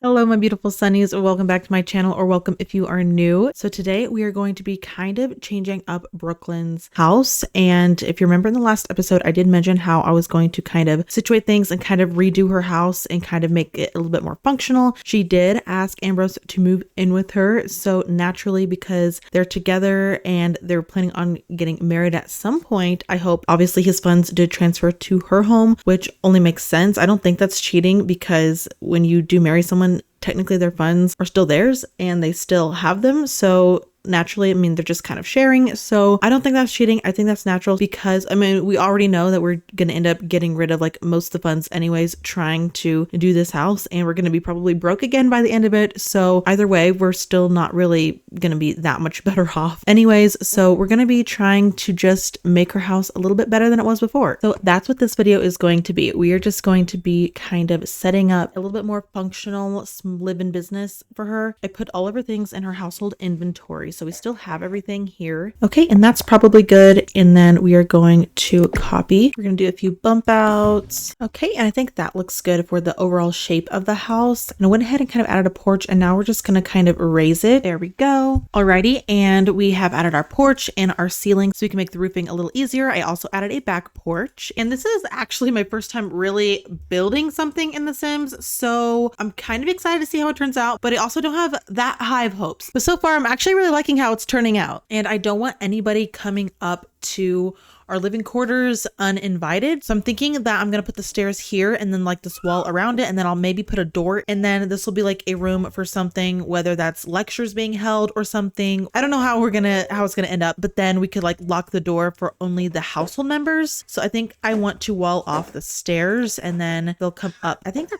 Hello, my beautiful sunnies, welcome back to my channel, or welcome if you are new. So today we are going to be kind of changing up Brooklyn's house. And if you remember in the last episode, I did mention how I was going to kind of situate things and kind of redo her house and kind of make it a little bit more functional. She did ask Ambrose to move in with her. So naturally, because they're together and they're planning on getting married at some point, I hope obviously his funds did transfer to her home, which only makes sense. I don't think that's cheating, because when you do marry someone, technically their funds are still theirs and they still have them. So naturally, I mean, they're just kind of sharing. So I don't think that's cheating. I think that's natural, because I mean, we already know that we're going to end up getting rid of like most of the funds anyways, trying to do this house, and we're going to be probably broke again by the end of it. So either way, we're still not really going to be that much better off anyways. So we're going to be trying to just make her house a little bit better than it was before. So that's what this video is going to be. We are just going to be kind of setting up a little bit more functional live-in business for her. I put all of her things in her household inventory, so we still have everything here. Okay, and that's probably good. And then we are going to copy. We're going to do a few bump outs. Okay, and I think that looks good for the overall shape of the house. And I went ahead and kind of added a porch, and now we're just going to kind of raise it. There we go. Alrighty, and we have added our porch and our ceiling so we can make the roofing a little easier. I also added a back porch, and this is actually my first time really building something in The Sims, so I'm kind of excited to see how it turns out, but I also don't have that high of hopes. But so far, I'm actually really liking how it's turning out, and I don't want anybody coming up to our living quarters uninvited. So I'm thinking that I'm going to put the stairs here and then like this wall around it. And then I'll maybe put a door, and then this will be like a room for something, whether that's lectures being held or something. I don't know how it's going to end up, but then we could like lock the door for only the household members. So I think I want to wall off the stairs and then they'll come up. I think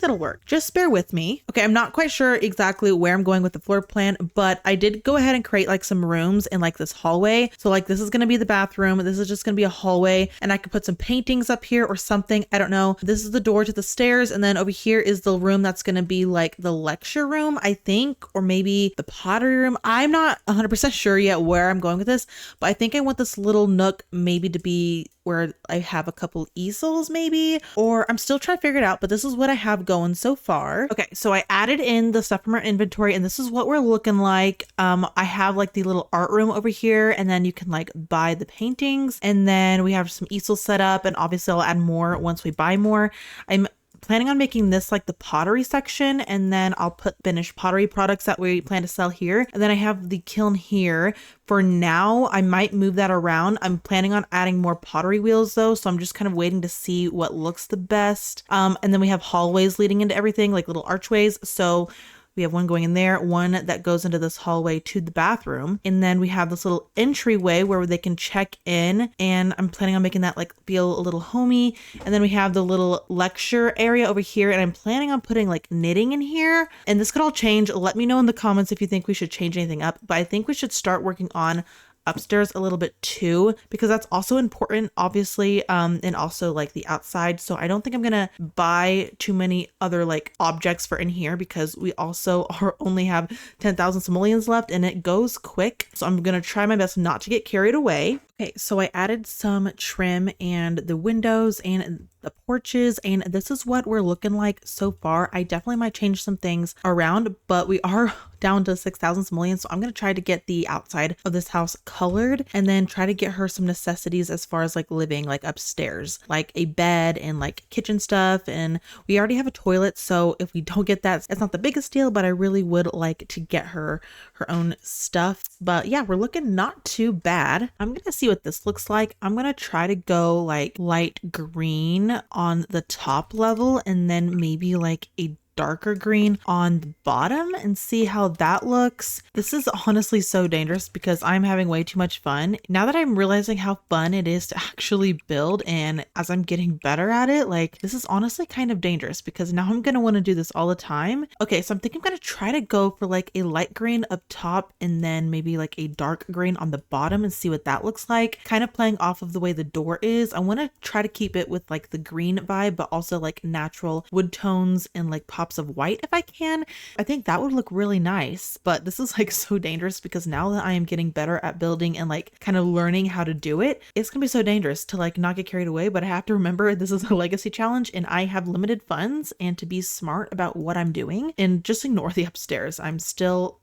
that'll work. Just bear with me. Okay. I'm not quite sure exactly where I'm going with the floor plan, but I did go ahead and create like some rooms in like this hallway. So like this is going to be the bathroom. This is just going to be a hallway, and I could put some paintings up here or something. I don't know. This is the door to the stairs, and then over here is the room that's going to be like the lecture room, I think, or maybe the pottery room. I'm not 100% sure yet where I'm going with this, but I think I want this little nook maybe to be where I have a couple easels maybe, or I'm still trying to figure it out, but this is what I have going so far. Okay, so I added in the stuff from our inventory, and this is what we're looking like. I have like the little art room over here, and then you can like buy the paintings, and then we have some easels set up, and obviously I'll add more once we buy more. I'm planning on making this like the pottery section, and then I'll put finished pottery products that we plan to sell here. And then I have the kiln here. For now, I might move that around. I'm planning on adding more pottery wheels though, so I'm just kind of waiting to see what looks the best. And then we have hallways leading into everything, like little archways. So we have one going in there, one that goes into this hallway to the bathroom. And then we have this little entryway where they can check in. And I'm planning on making that like feel a little homey. And then we have the little lecture area over here. And I'm planning on putting like knitting in here. And this could all change. Let me know in the comments if you think we should change anything up. But I think we should start working on upstairs a little bit too, because that's also important, obviously, and also like the outside. So I don't think I'm gonna buy too many other like objects for in here, because we also only have 10,000 simoleons left and it goes quick. So I'm gonna try my best not to get carried away. Okay, so I added some trim and the windows and the porches, and this is what we're looking like so far. I definitely might change some things around, but we are down to 6,000 simoleons. So I'm going to try to get the outside of this house colored, and then try to get her some necessities as far as like living like upstairs, like a bed and like kitchen stuff. And we already have a toilet, so if we don't get that, it's not the biggest deal, but I really would like to get her own stuff. But yeah, we're looking not too bad. I'm going to see what this looks like. I'm going to try to go like light green on the top level, and then maybe like a darker green on the bottom, and see how that looks. This is honestly so dangerous because I'm having way too much fun. Now that I'm realizing how fun it is to actually build, and as I'm getting better at it, like this is honestly kind of dangerous, because now I'm going to want to do this all the time. Okay, so I'm thinking I'm going to try to go for like a light green up top, and then maybe like a dark green on the bottom, and see what that looks like. Kind of playing off of the way the door is. I want to try to keep it with like the green vibe, but also like natural wood tones and like pop pops of white if I can. I think that would look really nice, but this is like so dangerous because now that I am getting better at building and like kind of learning how to do it, it's gonna be so dangerous to like not get carried away. But I have to remember this is a legacy challenge and I have limited funds, and to be smart about what I'm doing and just ignore the upstairs. I still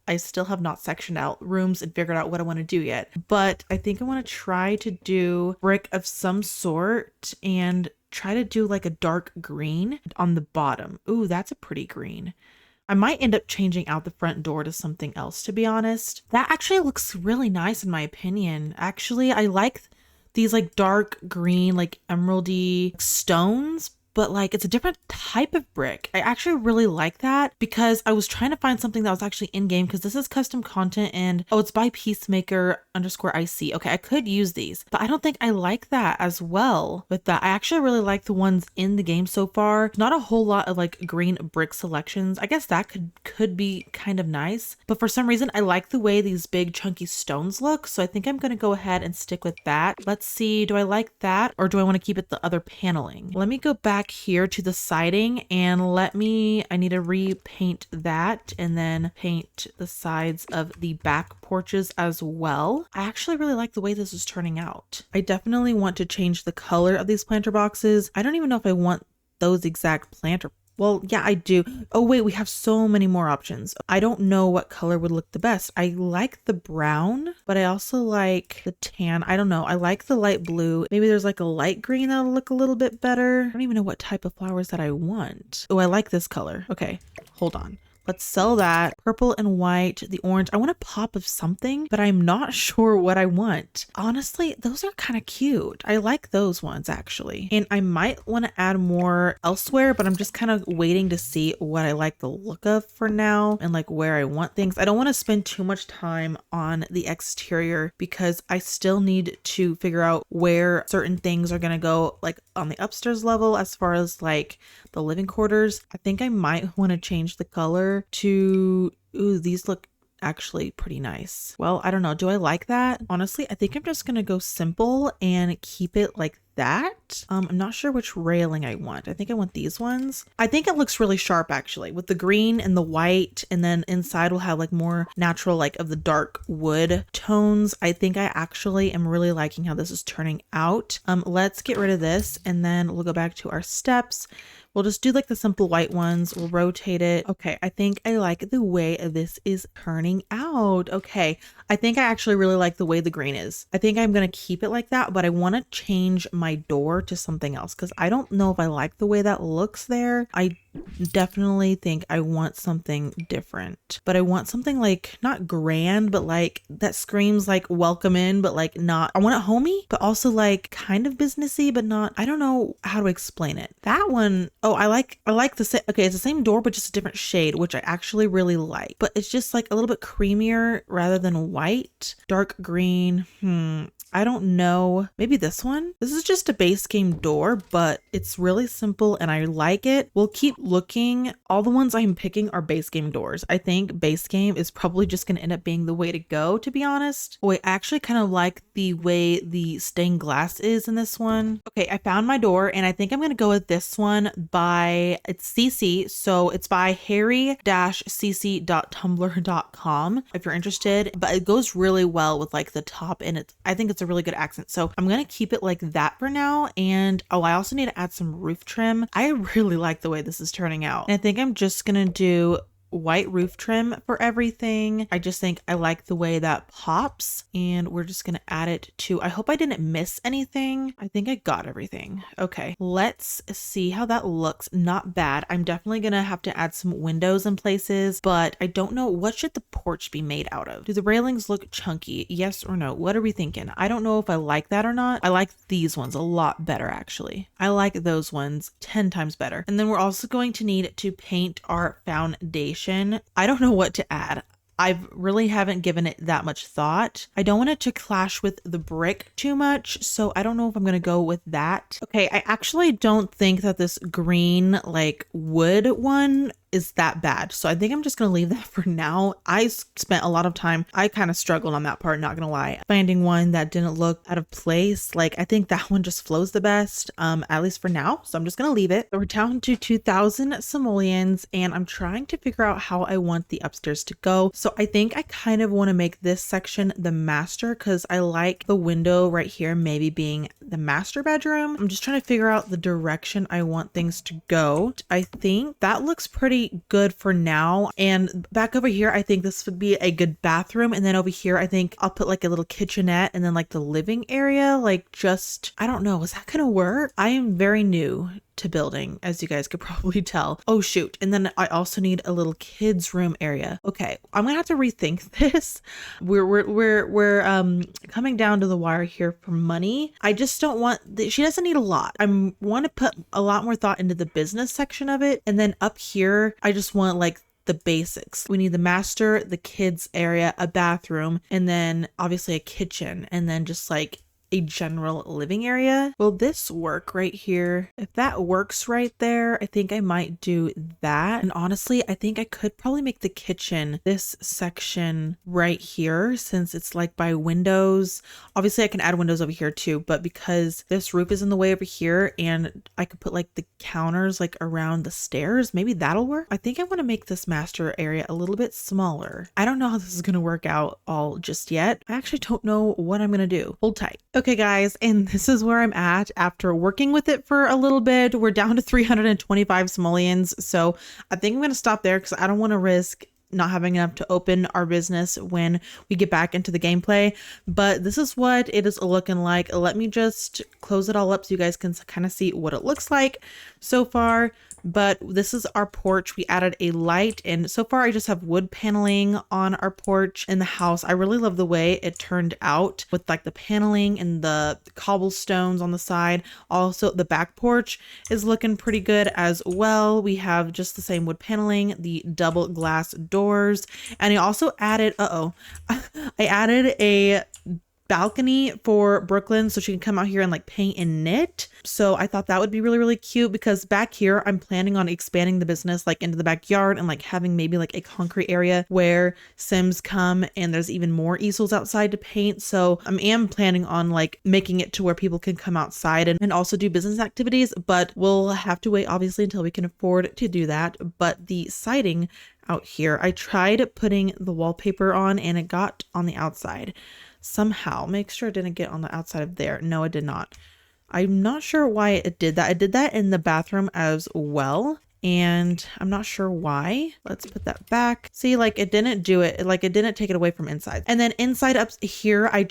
have not sectioned out rooms and figured out what I want to do yet, but I think I want to try to do brick of some sort and try to do like a dark green on the bottom. Ooh, that's a pretty green. I might end up changing out the front door to something else, to be honest. That actually looks really nice in my opinion. Actually, I like these like dark green, like emeraldy stones, but like it's a different type of brick. I actually really like that because I was trying to find something that was actually in game, because this is custom content and it's by Peacemaker_IC. Okay, I could use these, but I don't think I like that as well with that. I actually really like the ones in the game so far. Not a whole lot of like green brick selections. I guess that could be kind of nice, but for some reason I like the way these big chunky stones look. So I think I'm gonna go ahead and stick with that. Let's see, do I like that or do I want to keep it the other paneling? Let me go back here to the siding and I need to repaint that and then paint the sides of the back porches as well. I actually really like the way this is turning out. I definitely want to change the color of these planter boxes. I don't even know if I want those exact planter. Well, yeah, I do. Oh, wait, we have so many more options. I don't know what color would look the best. I like the brown, but I also like the tan. I don't know. I like the light blue. Maybe there's like a light green that'll look a little bit better. I don't even know what type of flowers that I want. Oh, I like this color. Okay, hold on. Let's sell that. Purple and white, the orange. I want a pop of something, but I'm not sure what I want. Honestly, those are kind of cute. I like those ones actually. And I might want to add more elsewhere, but I'm just kind of waiting to see what I like the look of for now and like where I want things. I don't want to spend too much time on the exterior because I still need to figure out where certain things are going to go, like on the upstairs level as far as like the living quarters. I think I might want to change the color to, ooh, these look actually pretty nice. Well, I don't know. Do I like that? Honestly, I think I'm just gonna go simple and keep it like that. I'm not sure which railing I want. I think I want these ones. I think it looks really sharp actually with the green and the white, and then inside we'll have like more natural like of the dark wood tones. I think I actually am really liking how this is turning out. Let's get rid of this and then we'll go back to our steps. We'll just do like the simple white ones. We'll rotate it. Okay, I think I like the way this is turning out. Okay, I think I actually really like the way the green is. I think I'm gonna keep it like that, but I want to change my door to something else because I don't know if I like the way that looks there. I definitely think I want something different, but I want something like not grand, but like that screams like welcome in, but like not, I want it homey, but also like kind of businessy, but not, I don't know how to explain it. That one, oh, I like the, okay, it's the same door, but just a different shade, which I actually really like, but it's just like a little bit creamier rather than white. Dark green. I don't know. Maybe this one? This is just a base game door, but it's really simple and I like it. We'll keep looking. All the ones I'm picking are base game doors. I think base game is probably just going to end up being the way to go, to be honest. Oh, wait, I actually kind of like the way the stained glass is in this one. Okay, I found my door and I think I'm going to go with this one by, it's CC. So it's by harry-cc.tumblr.com if you're interested, but it goes really well with like the top and I think it's a really good accent. So I'm going to keep it like that for now. And oh, I also need to add some roof trim. I really like the way this is turning out. And I think I'm just going to do white roof trim for everything. I just think I like the way that pops and we're just gonna add it to, I hope I didn't miss anything. I think I got everything. Okay, let's see how that looks. Not bad. I'm definitely gonna have to add some windows in places, but I don't know, what should the porch be made out of? Do the railings look chunky? Yes or no? What are we thinking? I don't know if I like that or not. I like these ones a lot better actually. I like those ones 10 times better. And then we're also going to need to paint our foundation. I don't know what to add. I really haven't given it that much thought. I don't want it to clash with the brick too much, so I don't know if I'm gonna go with that. Okay, I actually don't think that this green like wood one is that bad. So I think I'm just going to leave that for now. I spent a lot of time. I kind of struggled on that part, not going to lie. Finding one that didn't look out of place. Like, I think that one just flows the best, at least for now. So I'm just going to leave it. So we're down to 2,000 simoleons, and I'm trying to figure out how I want the upstairs to go. So I think I kind of want to make this section the master, because I like the window right here maybe being the master bedroom. I'm just trying to figure out the direction I want things to go. I think that looks pretty good for now. And back over here, I think this would be a good bathroom. And then over here, I think I'll put like a little kitchenette and then like the living area, like just, I don't know, is that gonna work? I am very new to building, as you guys could probably tell. Oh shoot. And then I also need a little kids room area. Okay, I'm gonna have to rethink this. We're coming down to the wire here for money. I just don't want she doesn't need a lot. I want to put a lot more thought into the business section of it. And then up here, I just want like the basics. We need the master, the kids area, a bathroom, and then obviously a kitchen, and then just like a general living area. Will this work right here? If that works right there, I think I might do that. And honestly, I think I could probably make the kitchen this section right here, since it's like by windows. Obviously I can add windows over here too, but because this roof is in the way over here, and I could put like the counters like around the stairs, maybe that'll work. I think I want to make this master area a little bit smaller. I don't know how this is going to work out all just yet. I actually don't know what I'm going to do. Hold tight. Okay guys, and this is where I'm at after working with it for a little bit. We're down to 325 simoleons. So I think I'm going to stop there because I don't want to risk not having enough to open our business when we get back into the gameplay. But this is what it is looking like. Let me just close it all up so you guys can kind of see what it looks like so far. But this is our porch. We added a light, and so far I just have wood paneling on our porch in the house. I really love the way it turned out with like the paneling and the cobblestones on the side. Also, the back porch is looking pretty good as well. We have just the same wood paneling, the double glass doors, and I also added, I added a balcony for Brooklyn so she can come out here and like paint and knit. So I thought that would be really, really cute, because back here I'm planning on expanding the business like into the backyard and like having maybe like a concrete area where Sims come, and there's even more easels outside to paint. So I am planning on like making it to where people can come outside and also do business activities, but we'll have to wait obviously until we can afford to do that. But the siding out here, I tried putting the wallpaper on and it got on the outside. Somehow, make sure it didn't get on the outside of there. No, it did not. I'm not sure why it did that. I did that in the bathroom as well, and I'm not sure why. Let's put that back. See, like it didn't do it. Like it didn't take it away from inside. And then inside up here, I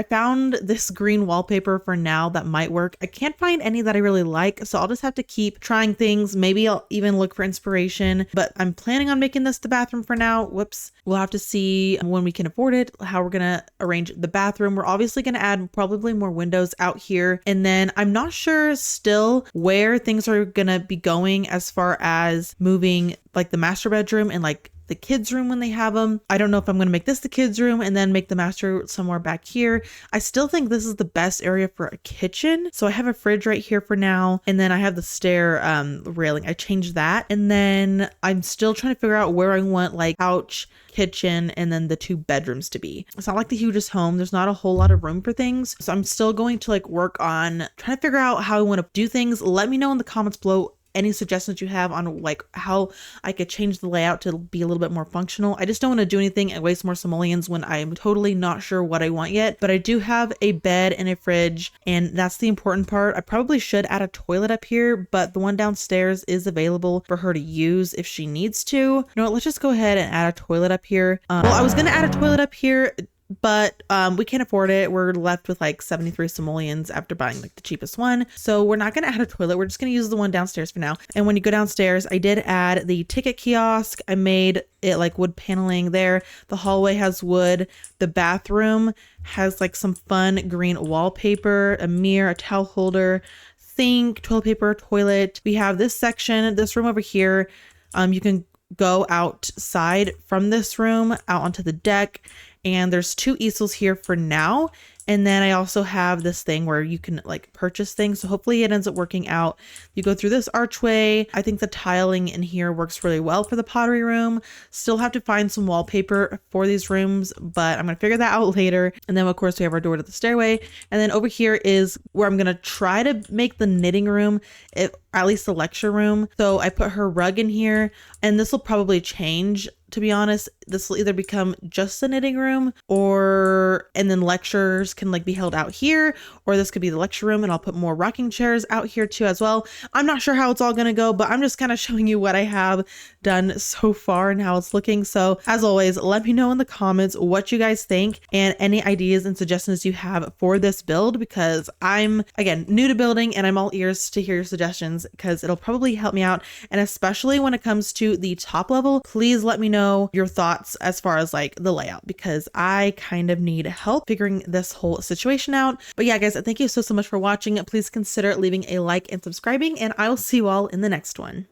found this green wallpaper for now that might work. I can't find any that I really like, so I'll just have to keep trying things. Maybe I'll even look for inspiration, but I'm planning on making this the bathroom for now. Whoops. We'll have to see when we can afford it, how we're going to arrange the bathroom. We're obviously going to add probably more windows out here. And then I'm not sure still where things are going to be going as far as moving like the master bedroom and like the kids room when they have them. I don't know if I'm going to make this the kids room and then make the master somewhere back here. I still think this is the best area for a kitchen. So I have a fridge right here for now. And then I have the stair railing. I changed that. And then I'm still trying to figure out where I want like couch, kitchen, and then the 2 bedrooms to be. It's not like the hugest home. There's not a whole lot of room for things. So I'm still going to like work on trying to figure out how I want to do things. Let me know in the comments below any suggestions you have on like how I could change the layout to be a little bit more functional. I just don't want to do anything and waste more simoleons when I'm totally not sure what I want yet. But I do have a bed and a fridge, and that's the important part. I probably should add a toilet up here, but the one downstairs is available for her to use if she needs to. You know what, let's just go ahead and add a toilet up here. Well, I was gonna add a toilet up here, but we can't afford it. We're left with like 73 simoleons after buying like the cheapest one. So we're not going to add a toilet. We're just going to use the one downstairs for now. And when you go downstairs, I did add the ticket kiosk. I made it like wood paneling there. The hallway has wood. The bathroom has like some fun green wallpaper, a mirror, a towel holder, sink, toilet paper, toilet. We have this section, this room over here. You can go outside from this room out onto the deck, and there's 2 easels here for now. And then I also have this thing where you can like purchase things. So hopefully it ends up working out. You go through this archway. I think the tiling in here works really well for the pottery room. Still have to find some wallpaper for these rooms, but I'm going to figure that out later. And then of course we have our door to the stairway. And then over here is where I'm going to try to make the knitting room, at least the lecture room. So I put her rug in here, and this will probably change. To be honest, this will either become just the knitting room and then lectures can like be held out here, or this could be the lecture room and I'll put more rocking chairs out here too as well. I'm not sure how it's all going to go, but I'm just kind of showing you what I have done so far and how it's looking. So as always, let me know in the comments what you guys think and any ideas and suggestions you have for this build, because I'm, again, new to building and I'm all ears to hear your suggestions because it'll probably help me out. And especially when it comes to the top level, please let me know your thoughts as far as like the layout, because I kind of need help figuring this whole situation out. But yeah, guys, thank you so much for watching. Please consider leaving a like and subscribing, and I will see you all in the next one.